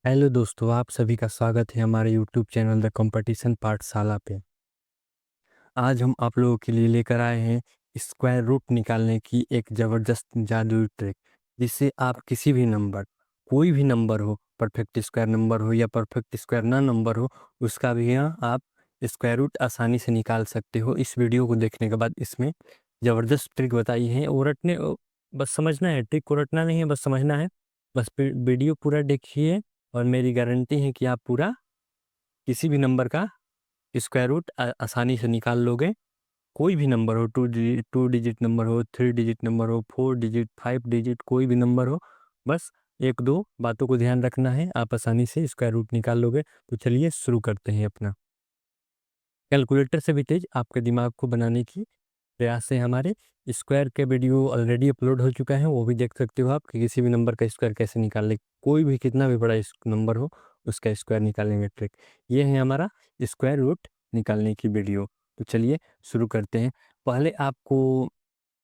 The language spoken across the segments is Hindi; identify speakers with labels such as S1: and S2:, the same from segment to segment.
S1: हेलो दोस्तों, आप सभी का स्वागत है हमारे यूट्यूब चैनल द कंपटीशन पाठशाला पे। आज हम आप लोगों के लिए लेकर आए हैं स्क्वायर रूट निकालने की एक ज़बरदस्त जादुई ट्रिक, जिससे आप किसी भी नंबर, कोई भी नंबर हो, परफेक्ट स्क्वायर नंबर हो या परफेक्ट स्क्वायर ना नंबर हो, उसका भी यहाँ आप स्क्वायर रूट आसानी से निकाल सकते हो। इस वीडियो को देखने के बाद इसमें ज़बरदस्त ट्रिक बताई है और बस समझना है, ट्रिक को रटना नहीं है, बस समझना है। बस वीडियो पूरा देखिए और मेरी गारंटी है कि आप पूरा किसी भी नंबर का स्क्वायर रूट आसानी से निकाल लोगे। कोई भी नंबर हो, टू डिजिट नंबर हो, 3 डिजिट नंबर हो, 4 डिजिट, 5 डिजिट, कोई भी नंबर हो, बस एक दो बातों को ध्यान रखना है, आप आसानी से स्क्वायर रूट निकाल लोगे। तो चलिए शुरू करते हैं अपना। कैलकुलेटर से भी तेज आपके दिमाग को बनाने की प्रयास है हमारे। स्क्वायर के वीडियो ऑलरेडी अपलोड हो चुका है, वो भी देख सकते हो आप कि किसी भी नंबर का स्क्वायर कैसे निकाल ले। कोई भी कितना भी बड़ा नंबर हो, उसका स्क्वायर निकालेंगे ट्रिक। ये है हमारा स्क्वायर रूट निकालने की वीडियो। तो चलिए शुरू करते हैं। पहले आपको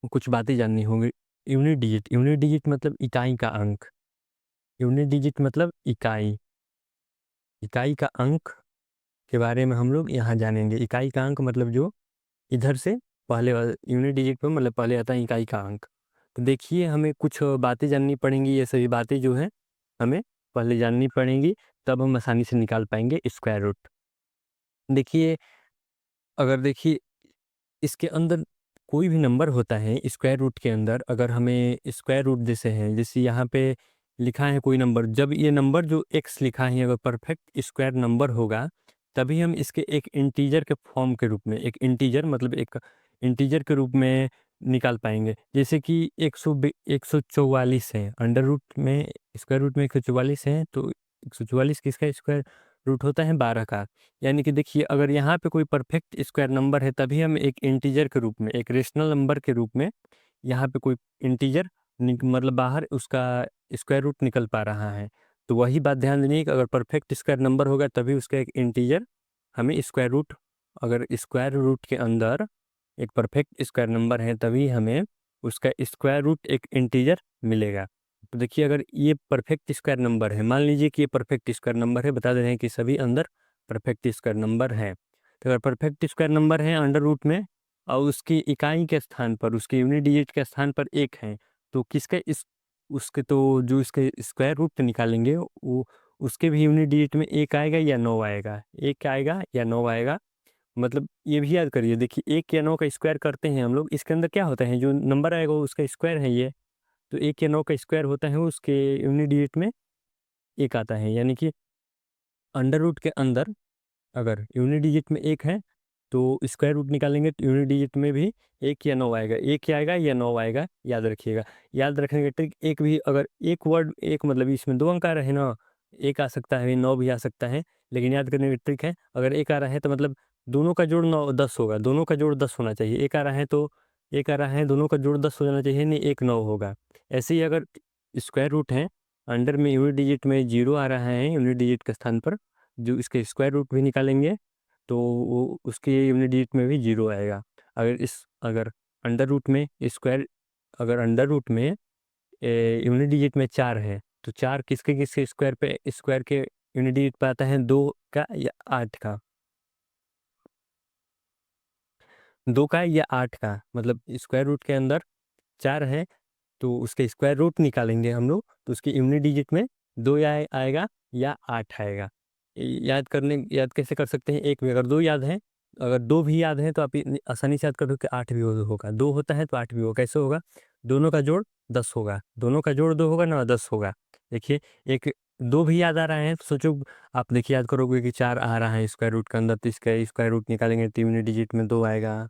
S1: कुछ बातें जाननी होंगी। यूनिट डिजिट मतलब इकाई का अंक। यूनिट डिजिट मतलब इकाई, इकाई का अंक के बारे में हम लोग यहाँ जानेंगे। इकाई का अंक मतलब जो इधर से पहले वाला यूनिट डिजिट पे मतलब पहले आता है इकाई का अंक। तो देखिए, हमें कुछ बातें जाननी पड़ेंगी। ये सभी बातें जो हैं हमें पहले जाननी पड़ेंगी, तब हम आसानी से निकाल पाएंगे स्क्वायर रूट। देखिए, अगर देखिए इसके अंदर कोई भी नंबर होता है स्क्वायर रूट के अंदर, अगर हमें स्क्वायर रूट जैसे है, जैसे यहाँ पे लिखा है कोई नंबर, जब ये नंबर जो x लिखा है अगर परफेक्ट स्क्वायर नंबर होगा, तभी हम इसके एक इंटीजर के फॉर्म के रूप में, एक इंटीजर मतलब एक इंटीजर के रूप में निकाल पाएंगे। जैसे कि 144 है, अंडर रूट में स्क्वायर रूट में 144 है, तो 144 किसका स्क्वायर रूट होता है? 12 का। यानी कि देखिए, अगर यहाँ पे कोई परफेक्ट स्क्वायर नंबर है, तभी हम एक इंटीजर के रूप में, एक रेशनल नंबर के रूप में यहाँ पे कोई इंटीजर मतलब बाहर उसका स्क्वायर रूट निकल पा रहा है। तो वही बात ध्यान देनी है कि अगर परफेक्ट स्क्वायर नंबर होगा तभी उसका एक इंटीजर हमें स्क्वायर रूट, अगर स्क्वायर रूट के अंदर एक परफेक्ट स्क्वायर नंबर है तभी हमें उसका स्क्वायर रूट एक इंटीजर मिलेगा। तो देखिए, अगर ये परफेक्ट स्क्वायर नंबर है, मान लीजिए कि ये परफेक्ट स्क्वायर नंबर है, बता दे रहे हैं कि सभी अंदर परफेक्ट स्क्वायर नंबर है। तो अगर परफेक्ट स्क्वायर नंबर है अंडर रूट में और उसकी इकाई के स्थान पर, उसके यूनिट डिजिट के स्थान पर एक है, तो किसके इस उसके तो जो इसके स्क्वायर रूट निकालेंगे वो उसके भी यूनिट डिजिट में एक आएगा या 9 आएगा, एक आएगा या 9 आएगा। मतलब ये भी याद करिए, देखिए 1 या 9 का स्क्वायर करते हैं हम लोग, इसके अंदर क्या होता है, जो नंबर आएगा वो उसका स्क्वायर है ये। तो 1 या 9 का स्क्वायर होता है उसके यूनिट डिजिट में एक आता है। यानी कि अंडर रूट के अंदर अगर यूनिट डिजिट में एक है तो स्क्वायर रूट निकालेंगे तो यूनिट डिजिट में भी एक या 9 आएगा, एक ही आएगा या 9 आएगा, याद रखिएगा। याद रखने का ट्रिक, एक भी अगर एक वर्ड, एक मतलब इसमें दो अंक आ रहे हैं ना, एक आ सकता है 9 भी आ सकता है, लेकिन याद करने का ट्रिक है, अगर एक आ रहा है तो मतलब दोनों का जोड़ 9 10 होगा, दोनों का जोड़ 10 होना चाहिए। एक आ रहा है तो एक आ रहा है, दोनों का जोड़ 10 हो जाना चाहिए, नहीं एक 9 होगा। ऐसे ही अगर स्क्वायर रूट है, अंडर में यूनिट डिजिट में 0 आ रहा है यूनिट डिजिट के स्थान पर, जो इसके स्क्वायर रूट भी निकालेंगे तो वो उसके यूनिट डिजिट में भी 0 आएगा। अगर अंडर रूट में स्क्वायर, अगर अंडर रूट में यूनिट डिजिट में 4 है, तो 4 किसके किसके स्क्वायर पे, स्क्वायर के यूनिट डिजिट पे आता है? 2 का या 8 का, 2 का या 8 का, मतलब स्क्वायर रूट के अंदर 4 है तो उसके स्क्वायर रूट निकालेंगे हम लोग, तो उसकी यूनिट डिजिट में 2 या आएगा या 8 आएगा। याद कैसे कर सकते हैं? एक भी अगर 2 याद है, अगर 2 भी याद है तो आप आसानी से याद कर दो कि 8 भी होगा। 2 होता है तो 8 भी होगा। कैसे होगा? दोनों का जोड़ 10 होगा, दोनों का जोड़ 2 होगा ना, 10 होगा। देखिए, एक 2 भी याद आ रहा है तो सोचो, आप देखिए याद करोगे कि 4 आ रहा है स्क्वायर रूट के अंदर, तो इसका स्क्वायर रूट निकालेंगे तो यूनिट डिजिट में 2 आएगा,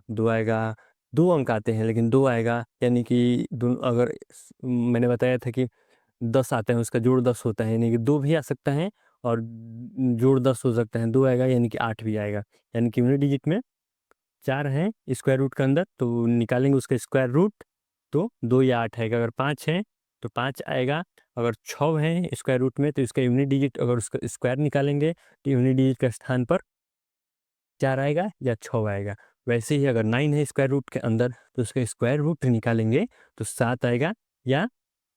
S1: 2 आएगा। 2 अंक आते हैं लेकिन 2 आएगा, यानी कि अगर मैंने बताया था कि 10 आते हैं, उसका जोड़ 10 होता है, यानी कि 2 भी आ सकता है और जोड़ 10 हो सकता है, 2 आएगा यानी कि 8 भी आएगा। यानी कि यूनिट डिजिट में 4 है स्क्वायर रूट के अंदर, तो निकालेंगे उसका स्क्वायर रूट, तो 2 या 8 आएगा। अगर 5 है तो 5 आएगा। अगर 6 है स्क्वायर रूट में तो इसका यूनिट डिजिट, अगर उसका स्क्वायर निकालेंगे तो यूनिट डिजिट के स्थान पर 4 आएगा या 6 आएगा। वैसे ही अगर 9 है स्क्वायर रूट के अंदर तो उसका स्क्वायर रूट निकालेंगे तो 7 आएगा या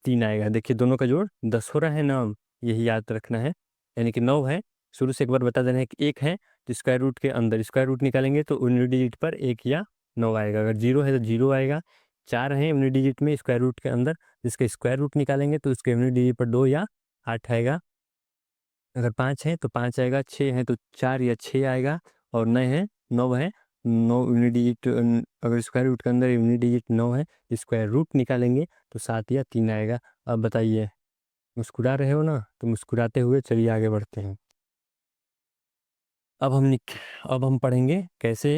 S1: 3 आएगा। देखिए, दोनों का जोड़ 10 हो रहा है ना, यही याद रखना है। यानी कि 9 है, शुरू से एक बार बता देना है कि 1 है तो स्क्वायर रूट के अंदर स्क्वायर रूट निकालेंगे तो यूनिट डिजिट पर 1 या 9 आएगा। अगर 0 है तो 0 आएगा। 4 है यूनिट डिजिट में स्क्वायर रूट के अंदर, जिसका स्क्वायर रूट निकालेंगे तो उसके यूनिट डिजिट पर 2 या 8 आएगा। अगर 5 है तो 5 आएगा। 6 है तो 4 या 6 आएगा। और 9 है 9 है 9 यूनिट डिजिट, अगर स्क्वायर रूट के अंदर यूनिट डिजिट 9 है, स्क्वायर रूट निकालेंगे तो 7 या 3 आएगा। अब बताइए, मुस्कुरा रहे हो ना? तो मुस्कुराते हुए चलिए आगे बढ़ते हैं। अब हम पढ़ेंगे कैसे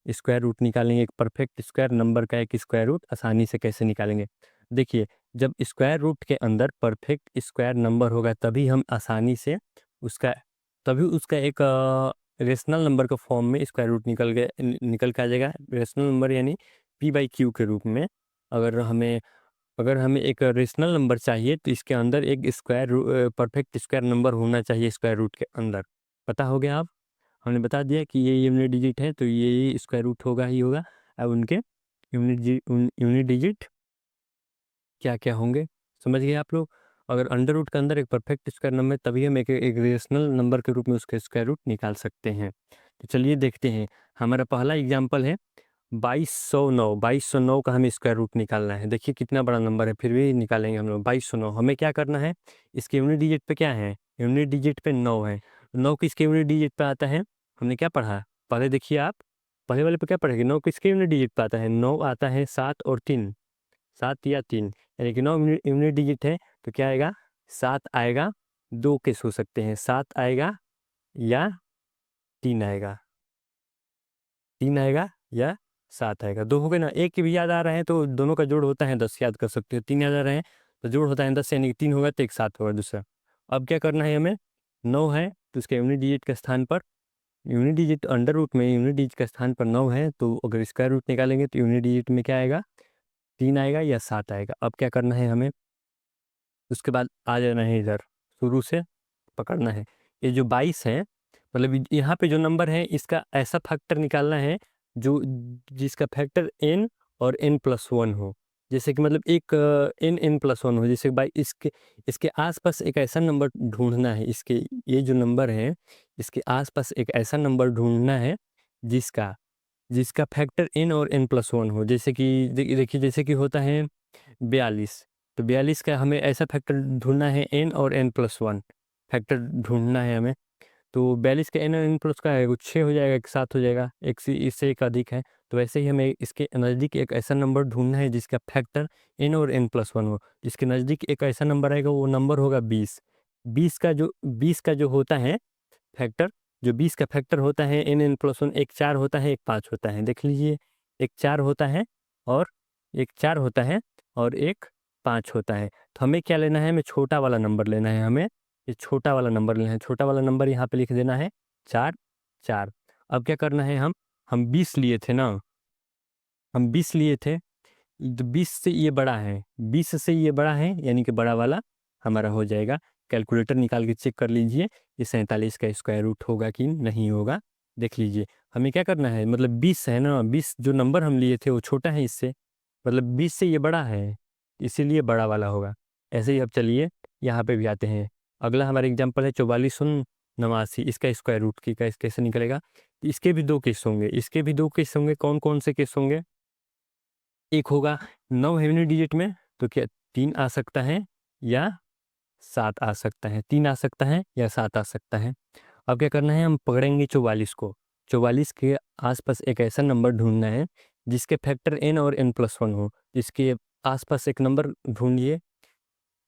S1: स्क्वायर रूट निकालेंगे। एक परफेक्ट स्क्वायर नंबर का एक स्क्वायर रूट आसानी से कैसे निकालेंगे। देखिए, जब स्क्वायर रूट के अंदर परफेक्ट स्क्वायर नंबर होगा तभी हम आसानी से उसका एक रेशनल नंबर के फॉर्म में स्क्वायर रूट निकल के आ जाएगा। रेशनल नंबर यानी p/q के रूप में। अगर हमें एक रेशनल नंबर चाहिए तो इसके अंदर एक परफेक्ट स्क्वायर नंबर होना चाहिए स्क्वायर रूट के अंदर। पता हो गया? आप हमने बता दिया कि ये यूनिट डिजिट है तो ये स्क्वायर रूट होगा ही होगा। अब उनके यूनिट डिजिट क्या क्या होंगे समझ गए आप लोग? अगर अंडर रूट के अंदर एक परफेक्ट स्क्वायर नंबर है तभी हम एक रेशनल नंबर के रूप में उसका स्क्वायर रूट निकाल सकते हैं। तो चलिए देखते हैं। हमारा पहला एग्जाम्पल है 2209। 2209 का हमें स्क्वायर रूट निकालना है। देखिए कितना बड़ा नंबर है, फिर भी निकालेंगे हम लोग। 2209 हमें क्या करना है, इसके यूनिट डिजिट पे क्या है, यूनिट डिजिट पे 9 है। 9 किसके यूनिट डिजिट पे आता है, हमने क्या पढ़ा पहले देखिए आप, पहले वाले पे क्या पढ़ेंगे, 9 किसके यूनिट डिजिट पे आता है, 9 आता है 7 और 3, 7 या 3, यानी कि 9 यूनिट डिजिट है तो क्या आएगा, 7 आएगा। दो केस हो सकते हैं, 7 आएगा या 3 आएगा, 3 आएगा या 7 आएगा। दो हो गए ना। एक के भी याद आ रहे हैं तो दोनों का जोड़ होता है 10, याद कर सकते हो। 3 याद आ रहे हैं तो जोड़ होता है 10, यानी कि 3 होगा तो एक 7 होगा दूसरा। अब क्या करना है हमें, 9 है तो उसके यूनिट डिजिट के स्थान पर, यूनिट डिजिट अंडर रूट में यूनिट डिजिट के स्थान पर 9 है तो अगर स्क्वायर रूट निकालेंगे तो यूनिट डिजिट में क्या आएगा, 3 आएगा या 7 आएगा। अब क्या करना है हमें, उसके बाद आ जाना है इधर, शुरू से पकड़ना है। ये जो 22 है, मतलब यहाँ पे जो नंबर है इसका ऐसा फैक्टर निकालना है जो जिसका फैक्टर n और n+1 हो। जैसे कि मतलब एक n+1 हो। जैसे बाई इसके आसपास एक ऐसा नंबर ढूंढना है, इसके ये जो नंबर है इसके आसपास एक ऐसा नंबर ढूंढना है जिसका जिसका फैक्टर n और n+1 हो। जैसे कि देखिए जैसे कि होता है 42, तो 42 का हमें ऐसा फैक्टर ढूंढना है, n और n+1 फैक्टर ढूंढना है हमें। तो 42 का n और n प्लस का है वो 6 हो जाएगा, एक 7 हो जाएगा, एक से इससे एक अधिक है। तो वैसे ही हमें इसके नज़दीक एक ऐसा नंबर ढूंढना है जिसका फैक्टर n और n+1 हो। जिसके नज़दीक एक ऐसा नंबर आएगा वो नंबर होगा 20। 20 का जो होता है फैक्टर, जो 20 का फैक्टर होता है n+1, एक 4 होता है एक 5 होता है। देख लीजिए, एक 4 होता है और एक 4 होता है और एक 5 होता है। तो हमें क्या लेना है, हमें छोटा वाला नंबर लेना है, हमें ये छोटा वाला नंबर लेना है। छोटा वाला नंबर यहाँ पे लिख देना है 4 4। अब क्या करना है, हम 20 लिए थे ना, हम 20 लिए थे तो 20 से ये बड़ा है, 20 से ये बड़ा है, यानी कि बड़ा वाला हमारा हो जाएगा। कैलकुलेटर निकाल के चेक कर लीजिए ये 47 का स्क्वायर रूट होगा कि नहीं होगा। देख लीजिए हमें क्या करना है, मतलब 20 है ना, 20 जो नंबर हम लिए थे वो छोटा है इससे, मतलब 20 से ये बड़ा है इसीलिए बड़ा वाला होगा। ऐसे ही अब चलिए यहाँ पे भी आते हैं। अगला हमारा एग्जाम्पल है 4489, इसका स्क्वायर रूट की कैसे निकलेगा। इसके भी दो केस होंगे, इसके भी दो केस होंगे। कौन कौन से केस होंगे, एक होगा 9 है यूनिट डिजिट में तो क्या 3 आ सकता है या 7 आ सकता है, 3 आ सकता है या 7 आ सकता है। अब क्या करना है, हम पकड़ेंगे 44 को। 44 के आसपास एक ऐसा नंबर ढूंढना है जिसके फैक्टर n और n+1 हो। इसके आसपास एक नंबर ढूंढिए,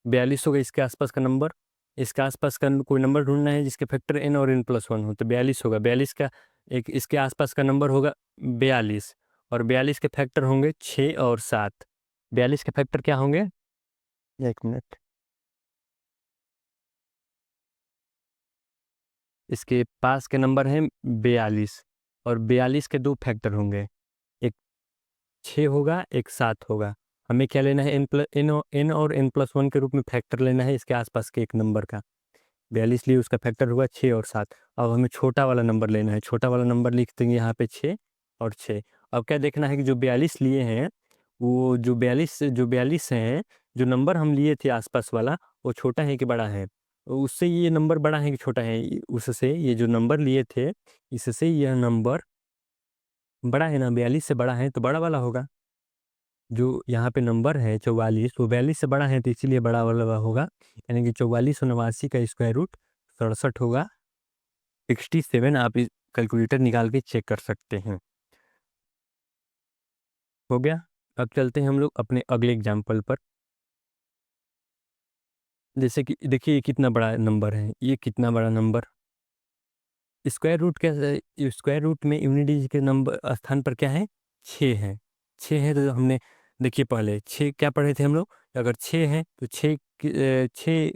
S1: 42 होगा इसके आसपास का नंबर। इसके आसपास का कोई नंबर ढूंढना है जिसके फैक्टर n और n+1 हो, तो 42 होगा। 42 का एक इसके आसपास का नंबर होगा 42, और 42 के फैक्टर होंगे 6 और 7। 42 के फैक्टर क्या होंगे, एक मिनट, इसके पास के नंबर हैं 42, और 42 के दो फैक्टर होंगे, एक 6 होगा एक 7 होगा। हमें क्या लेना है, n और n+1 के रूप में फैक्टर लेना है इसके आसपास के एक नंबर का। 42 लिए उसका फैक्टर हुआ 6 और 7। अब हमें छोटा वाला नंबर लेना है, छोटा वाला नंबर लिख देंगे यहाँ पे 6 और 6। अब क्या देखना है कि जो 42 लिए हैं वो जो 42 हैं, जो नंबर हम लिए थे आसपास वाला वो छोटा है कि बड़ा है। उससे ये नंबर बड़ा है कि छोटा है? उससे ये जो नंबर लिए थे, इससे यह नंबर बड़ा है ना, 42 से बड़ा है तो बड़ा वाला होगा। जो यहाँ पे नंबर है 44, वो 42 से बड़ा है तो इसीलिए बड़ा वाला होगा। यानी कि 44 और 89 का स्क्वायर रूट 67 होगा। 67 आप इस कैलकुलेटर निकाल के चेक कर सकते हैं। हो गया। अब चलते हैं हम लोग अपने अगले एग्जाम्पल पर। जैसे कि देखिए ये कितना बड़ा नंबर है, ये कितना बड़ा नंबर। स्क्वायर रूट कैसे, स्क्वायर रूट में यूनिट डिजिट के नंबर स्थान पर क्या है? 6 है। 6 है तो हमने देखिए पहले 6 क्या पढ़े थे हम लोग? अगर 6 है तो 6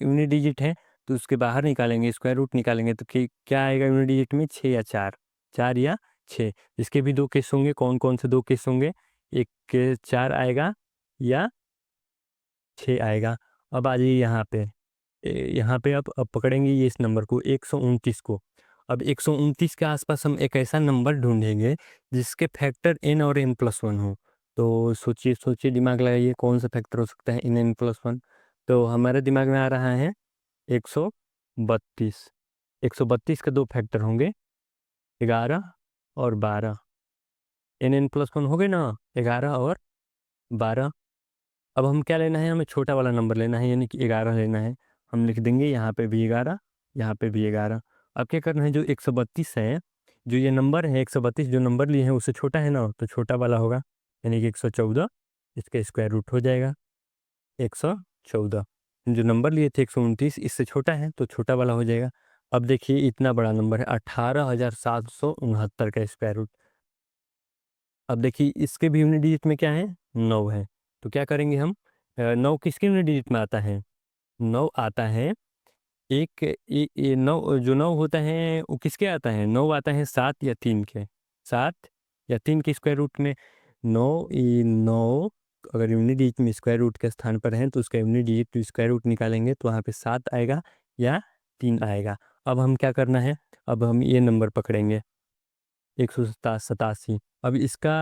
S1: यूनिट डिजिट है तो उसके बाहर निकालेंगे, स्क्वायर रूट निकालेंगे तो क्या आएगा यूनिट डिजिट में? 6 या 4? 4 या 6। इसके भी दो केस होंगे। कौन कौन से दो केस होंगे? एक के 4 आएगा या 6 आएगा। अब आ जाइए यहाँ पे। यहाँ पे अब पकड़ेंगे ये इस नंबर को 129 को। अब 129 के आसपास हम एक ऐसा नंबर ढूंढेंगे जिसके फैक्टर n और n+1 हो। तो सोचिए सोचिए, दिमाग लगाइए, कौन सा फैक्टर हो सकता है n+1? तो हमारे दिमाग में आ रहा है 132। 132 के दो फैक्टर होंगे, 11 और 12। n+1 हो गए ना, 11 और 12। अब हम क्या लेना है? हमें छोटा वाला नंबर लेना है, यानी कि 11 लेना है। हम लिख देंगे यहाँ पे भी 11, यहाँ पे भी 11। अब क्या करना है? जो 132 है, जो ये नंबर है 132, जो नंबर लिए हैं उससे छोटा है ना, तो छोटा वाला होगा, यानी कि 114। इसका स्क्वायर रूट हो जाएगा 114। जो नंबर लिए थे 129, इससे छोटा है तो छोटा वाला हो जाएगा। अब देखिए इतना बड़ा नंबर है 18,769 का स्क्वायर रूट। अब देखिए इसके भी यूनिट डिजिट में क्या है? 9 है। तो क्या करेंगे हम? 9 किसके यूनिट डिजिट में आता है? 9 आता है एक 9, जो 9 होता है वो किसके आता है? 9 आता है 7 या 3 के। 7 या 3 के स्क्वायर रूट में। 9 अगर यूनिट डिजिट में स्क्वायर रूट के स्थान पर है तो उसका यूनिट डिजिट स्क्वायर रूट निकालेंगे तो वहाँ पे 7 आएगा या 3 आएगा। अब हम क्या करना है? अब हम ये नंबर पकड़ेंगे 187। अब इसका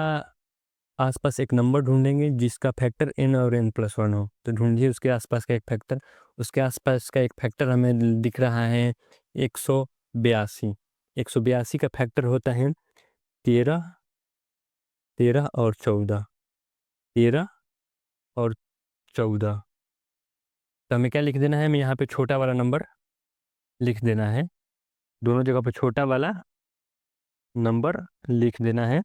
S1: आसपास एक नंबर ढूंढेंगे जिसका फैक्टर n और n+1 हो। तो ढूंढिए उसके आसपास का एक फैक्टर। उसके आसपास का एक फैक्टर हमें दिख रहा है 182। 182 का फैक्टर होता है 13, 13 और 14। 13 और 14। तो हमें क्या लिख देना है? हमें यहाँ पे छोटा वाला नंबर लिख देना है। दोनों जगह पे छोटा वाला नंबर लिख देना है।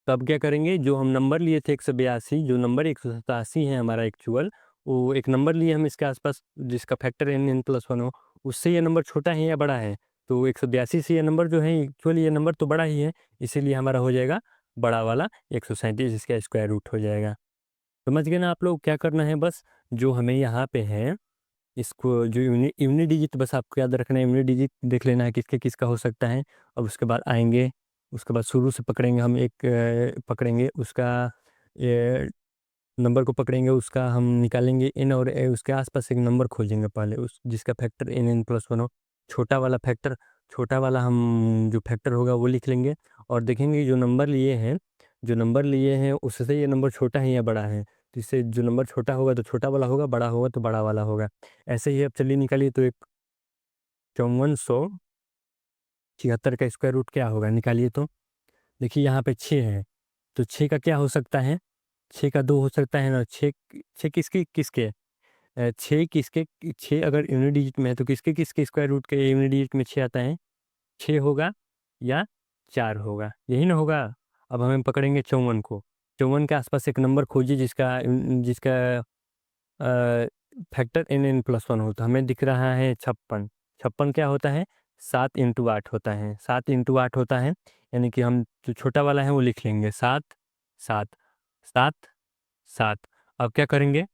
S1: तो अब क्या करेंगे? जो हम नंबर लिए थे 182, जो नंबर 187 है हमारा एक्चुअल, वो एक नंबर लिए हम इसके आसपास जिसका फैक्टर n+1 हो, उससे ये नंबर छोटा है या बड़ा है? तो 182 से ये नंबर जो है एक्चुअली ये नंबर तो बड़ा ही है, इसीलिए हमारा हो जाएगा बड़ा वाला 137, इसका स्क्वायर रूट हो जाएगा। समझ गए ना आप लोग? क्या करना है बस, जो हमें यहाँ पे है इसको जो यूनिट डिजिट बस आपको याद रखना है, यूनिट डिजिट देख लेना है किसके किसका हो सकता है। अब उसके बाद आएंगे, उसके बाद शुरू से पकड़ेंगे हम एक पकड़ेंगे उसका नंबर को पकड़ेंगे, उसका हम निकालेंगे n और उसके आसपास एक नंबर खोजेंगे पहले उस जिसका फैक्टर n+1 हो। छोटा वाला फैक्टर, छोटा वाला हम जो फैक्टर होगा वो लिख लेंगे और देखेंगे जो नंबर लिए हैं, जो नंबर लिए हैं उससे ये नंबर छोटा है या बड़ा है। तो इससे जो नंबर छोटा होगा तो छोटा वाला होगा, बड़ा होगा तो बड़ा वाला होगा। ऐसे ही अब चलिए निकालिए। तो एक 5476 का स्क्वायर रूट क्या होगा? निकालिए तो। देखिए यहाँ पे 6 है तो 6 का क्या हो सकता है? 6 का 2 हो सकता है ना। 6 6 किसके किसके 6 किसके 6 अगर यूनिट डिजिट में है तो किसके किसके स्क्वायर रूट के यूनिट डिजिट में 6 आता है? 6 होगा या 4 होगा, यही ना होगा। अब हमें पकड़ेंगे 54 को। 54 के आसपास एक नंबर खोजिए जिसका जिसका फैक्टर n+1 हो। तो हमें दिख रहा है 56। 56 क्या होता है? 7 × 8 होता है। 7 × 8 होता है, यानी कि हम जो छोटा वाला है वो लिख लेंगे 7 7 7 7। अब क्या करेंगे?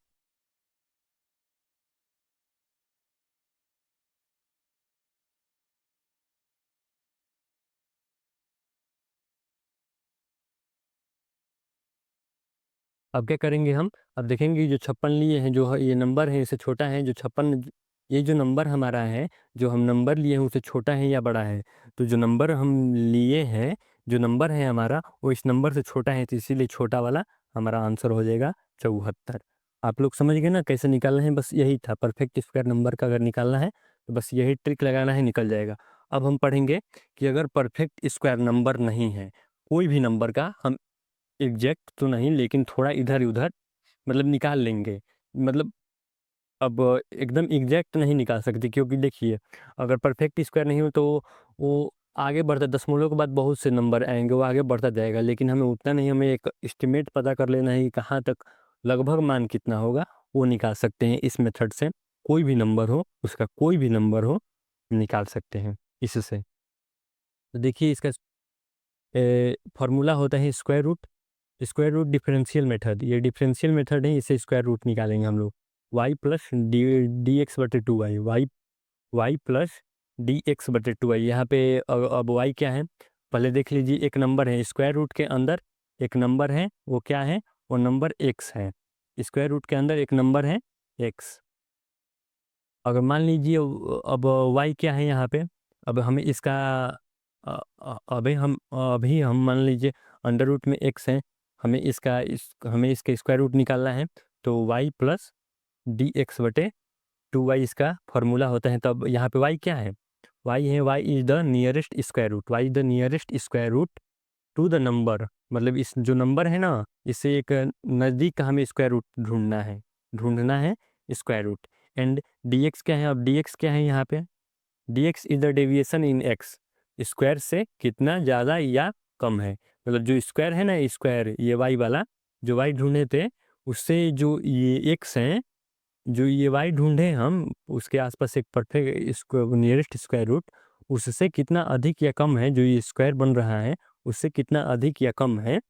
S1: अब क्या करेंगे हम? अब देखेंगे जो 56 लिए हैं, जो ये नंबर है इससे छोटा है। जो 56, ये जो नंबर हमारा है, जो हम नंबर लिए हैं उससे छोटा है या बड़ा है? तो जो नंबर हम लिए हैं, जो नंबर है हमारा वो इस नंबर से छोटा है, तो इसीलिए छोटा वाला हमारा आंसर हो जाएगा 74। आप लोग समझ गए ना कैसे निकालना है, बस यही था। परफेक्ट स्क्वायर नंबर का अगर निकालना है तो बस यही ट्रिक लगाना है, निकल जाएगा। अब हम पढ़ेंगे कि अगर परफेक्ट स्क्वायर नंबर नहीं है कोई भी नंबर का, हम एग्जैक्ट तो नहीं लेकिन थोड़ा इधर उधर मतलब निकाल लेंगे। मतलब अब एकदम एग्जैक्ट नहीं निकाल सकते, क्योंकि देखिए अगर परफेक्ट स्क्वायर नहीं हो तो वो आगे बढ़ता, दशमलव के बाद बहुत से नंबर आएंगे, वो आगे बढ़ता जाएगा। लेकिन हमें उतना नहीं, हमें एक एस्टिमेट पता कर लेना है कि कहाँ तक लगभग मान कितना होगा, वो निकाल सकते हैं इस मेथड से। कोई भी नंबर हो, उसका कोई भी नंबर हो, निकाल सकते हैं इससे। तो देखिए इसका फॉर्मूला होता है square root. Square root differential method, ये डिफरेंशियल मेथड है, इसे स्क्वायर रूट निकालेंगे हम लोग। वाई प्लस डी एक्स बटे two y, y plus d x बटे टू वाई। यहाँ पे अब वाई क्या है पहले देख लीजिए। एक नंबर है स्क्वायर रूट के अंदर, एक नंबर है, वो क्या है, वो नंबर एक्स है। स्क्वायर रूट के अंदर एक नंबर है एक्स। अगर मान लीजिए अब वाई क्या है यहाँ पे, अब हमें इसका अभी हम मान लीजिए अंडर रूट में एक्स है, हमें इसका स्क्वायर रूट निकालना है। तो वाई प्लस डी एक्स बटे टू वाई इसका फॉर्मूला होता है। तब यहाँ पे वाई क्या है, वाई है, y is the nearest square root, y is the nearest square root to the number. मतलब इस जो नंबर है ना, इससे एक नज़दीक का हमें स्क्वायर रूट ढूंढना है square root. And d x क्या है, अब डी एक्स क्या है यहाँ पे, d x is the deviation in x, square से कितना ज़्यादा या कम है। मतलब जो स्क्वायर है ना, स्क्वायर ये वाई वाला जो वाई ढूंढे थे, उससे जो ये एक्स है, जो ये वाई ढूंढे हम, उसके आसपास एक परफेक्ट नियरेस्ट स्क्वायर रूट, उससे कितना अधिक या कम है, जो ये स्क्वायर बन रहा है उससे कितना अधिक या कम है,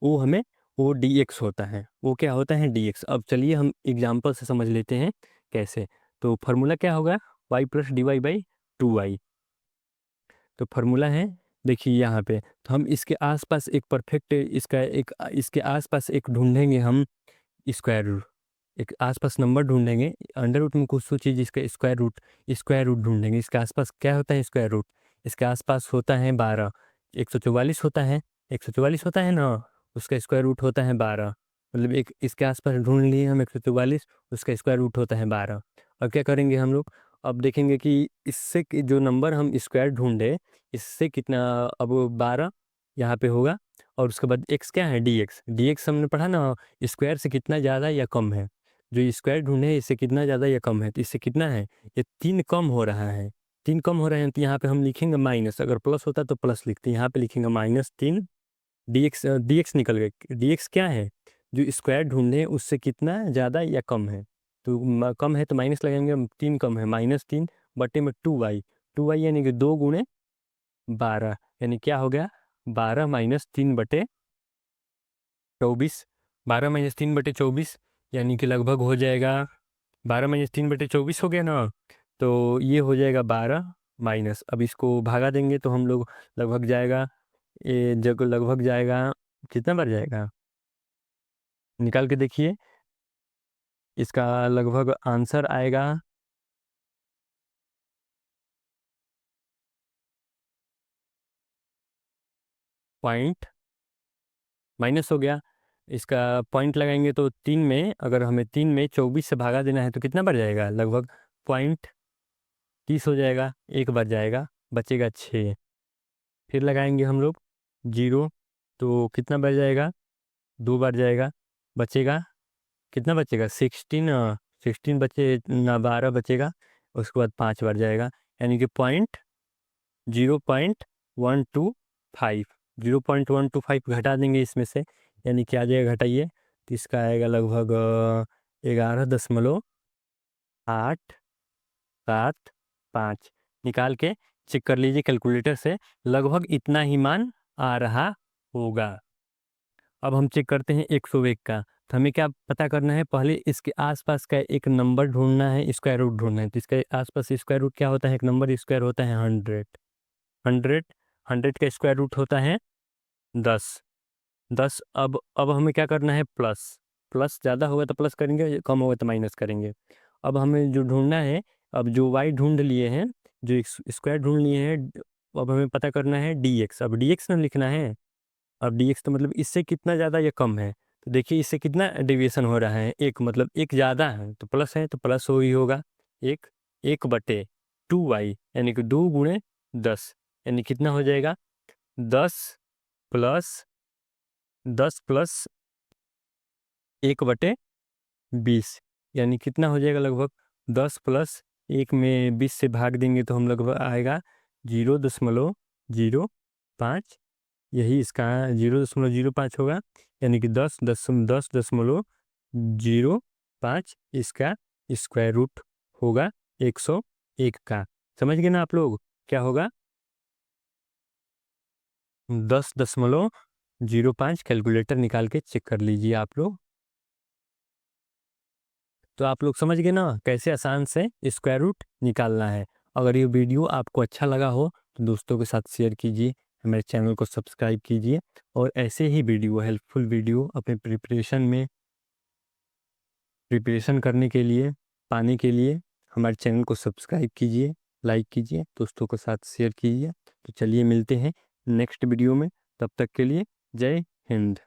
S1: वो हमें, वो डी एक्स होता है। वो क्या होता है, डी एक्स। अब चलिए हम एग्जाम्पल से समझ लेते हैं कैसे। तो फार्मूला क्या होगा, y plus d y by two y. तो फार्मूला है, देखिए यहाँ पे, तो हम इसके आसपास एक परफेक्ट इसके आसपास एक ढूंढेंगे हम स्क्वायर रूट, एक आसपास नंबर ढूंढेंगे। अंडर रूट में कुछ चीज़, इसका स्क्वायर रूट ढूंढेंगे। इसके आसपास क्या होता है स्क्वायर रूट, इसके आसपास होता है 12। 144 होता है, 144 होता है ना, उसका स्क्वायर रूट होता है 12। मतलब एक इसके आसपास ढूंढ लिए हम 144, उसका स्क्वायर रूट होता है 12। अब क्या करेंगे हम लोग, अब देखेंगे कि जो नंबर हम स्क्वायर ढूंढे, इससे कितना, अब 12 यहाँ पे होगा। और उसके बाद एक्स क्या है, डी एक्स हमने पढ़ा ना, स्क्वायर से कितना ज़्यादा या कम है। जो स्क्वायर ढूंढे इससे कितना ज़्यादा या कम है, तो इससे कितना है, ये 3 कम हो रहा है। 3 कम हो रहे हैं तो यहाँ पे हम लिखेंगे माइनस, अगर प्लस होता तो प्लस लिखते, यहाँ पे लिखेंगे -3। डी एक्स निकल गए। डी एक्स क्या है, जो स्क्वायर ढूंढे उससे कितना ज़्यादा या कम है। तो कम है तो माइनस लगाएंगे, 3 कम है, -3 बटे में टू वाई यानी कि 2 × 12, यानी क्या हो गया, 12 - 3 बटे 24। 12 - 3 बटे 24 यानी कि लगभग हो जाएगा 12 - 3 बटे 24 हो गया ना। तो ये हो जाएगा 12 माइनस, अब इसको भागा देंगे तो हम लोग लगभग जाएगा, ये जगह लगभग जाएगा, कितना बार जाएगा निकाल के देखिए। इसका लगभग आंसर आएगा पॉइंट, माइनस हो गया। इसका पॉइंट लगाएंगे तो 3 में, अगर हमें 3 में 24 से भागा देना है तो कितना बार जाएगा, लगभग पॉइंट 30 हो जाएगा, एक बार जाएगा, बचेगा 6। फिर लगाएंगे हम लोग 0, तो कितना बार जाएगा, 2 बार जाएगा, बचेगा, कितना बचेगा 16, 16 बचे ना, 12 बचेगा। उसके बाद 5 बार जाएगा, यानी कि 0.125, 0.125 घटा देंगे इसमें से, यानी क्या आ जाएगा, घटाइए तो इसका आएगा लगभग 11.875। निकाल के चेक कर लीजिए कैलकुलेटर से, लगभग इतना ही मान आ रहा होगा। अब हम चेक करते हैं 101 का। तो हमें क्या पता करना है, पहले इसके आसपास का एक नंबर ढूंढना है, स्क्वायर रूट ढूंढना है। तो इसके आसपास स्क्वायर रूट क्या होता है, एक नंबर स्क्वायर होता है 100। 100 100 का स्क्वायर रूट होता है 10। 10, अब हमें क्या करना है, प्लस, प्लस ज़्यादा होगा तो प्लस करेंगे, कम होगा तो माइनस करेंगे। अब हमें जो ढूंढना है, अब जो वाई ढूंढ लिए हैं, जो स्क्वायर ढूंढ लिए हैं, अब हमें पता करना है डी एक्स। अब डी एक्स ना लिखना है, अब डी एक्स तो मतलब इससे कितना ज़्यादा या कम है। तो देखिए इससे कितना डेविएशन हो रहा है, एक मतलब एक ज़्यादा है तो प्लस है तो प्लस हो ही होगा। एक 1/2y यानी कि 2 × 10 यानी कितना हो जाएगा 10 प्लस 1/20 यानी कितना हो जाएगा लगभग 10 + 1 में 20 से भाग देंगे तो हम लगभग आएगा 0.05। यही इसका 0.05 होगा यानी कि 10.05 इसका स्क्वायर रूट होगा 101 का। समझ गए ना आप लोग क्या होगा 10.05। कैलकुलेटर निकाल के चेक कर लीजिए आप लोग। तो आप लोग समझ गए ना कैसे आसान से स्क्वायर रूट निकालना है। अगर ये वीडियो आपको अच्छा लगा हो तो दोस्तों के साथ शेयर कीजिए, हमारे चैनल को सब्सक्राइब कीजिए और ऐसे ही वीडियो हेल्पफुल वीडियो अपने प्रिपरेशन करने के लिए पाने के लिए हमारे चैनल को सब्सक्राइब कीजिए, लाइक कीजिए, दोस्तों के साथ शेयर कीजिए। तो चलिए मिलते हैं नेक्स्ट वीडियो में, तब तक के लिए जय हिंद।